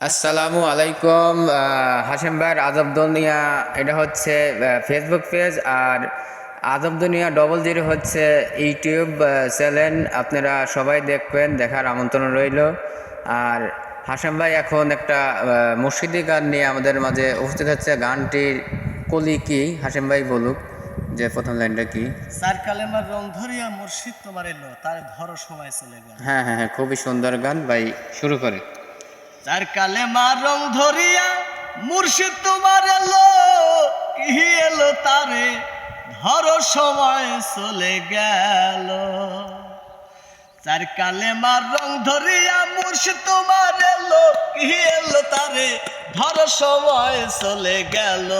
আসসালামু আলাইকুম। হাশেম ভাইয়ের আজব দুনিয়া এটা হচ্ছে ফেসবুক পেজ, আর আজব দুনিয়া 00 হচ্ছে ইউটিউব চ্যানেল। আপনারা সবাই দেখবেন, দেখার আমন্ত্রণ রইল। আর হাশেম ভাই এখন একটা মুর্শিদি গান নিয়ে আমাদের মাঝে উপস্থিত হচ্ছে। গানটির কলি কি হাশেম ভাই বলুক, যে প্রথম লাইনটা কি? চার কালেমার রং ধরিয়া মুর্শিদ তোমার এলো, তার ধরো সময় চলে গেল। হ্যাঁ হ্যাঁ হ্যাঁ, খুবই সুন্দর গান ভাই, শুরু করে। চার কালেমার রং ধরিয়া মুর্শিদ তোমার এলো, কি এলো তারে ধরো সময় চলে গেল। চার কালেমার রং ধরিয়া মুর্শিদ তোমার এলো, কি এলো তারে ধরো সময় চলে গেল।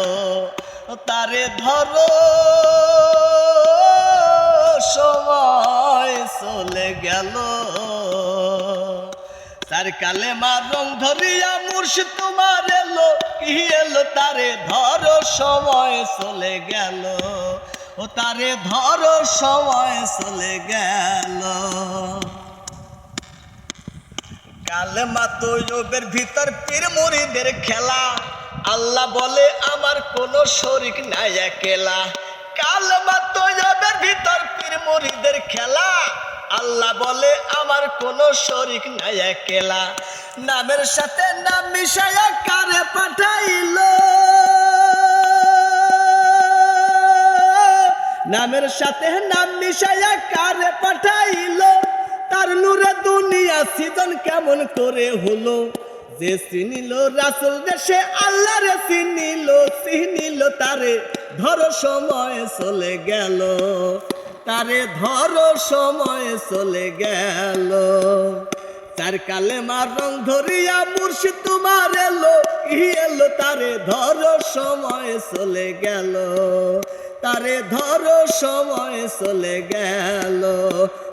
তারে ধরো সময় চলে গেল। চার কালেমার রং ধরিয়া মুর্শিদ তোমার এলো, কি এলো তারে ধরো সময় চলে গেল। ও তারে ধরো সময় চলে গেল। কালেমা তৈয়বের ভিতর পীর মুরিদের খেলা, আল্লাহ বলে আমার কোনো শরীক নাই একলা। কালেমা তৈয়বের ভিতর পীর মুরিদের খেলা, আল্লাহ বলে আমার কোনো শরীক নাই একলা। নামের সাথে নাম মিশায়া কারে পাঠাইলো, নামের সাথে নাম মিশায়া কারে পাঠাইলো। তার নূরে দুনিয়া সৃজন কেমন করে হলো। যে চিনিল রাসূল দেশে আল্লাহ রে চিনিল তারে ধরো সময় চলে গেল। তারে ধরো সময় চলে গেল। চার কালেমার রং ধরিয়া মুর্শিদ তোমার এলো, কি এলো তারে ধরো সময় চলে গেল। তারে ধরো সময় চলে গেল।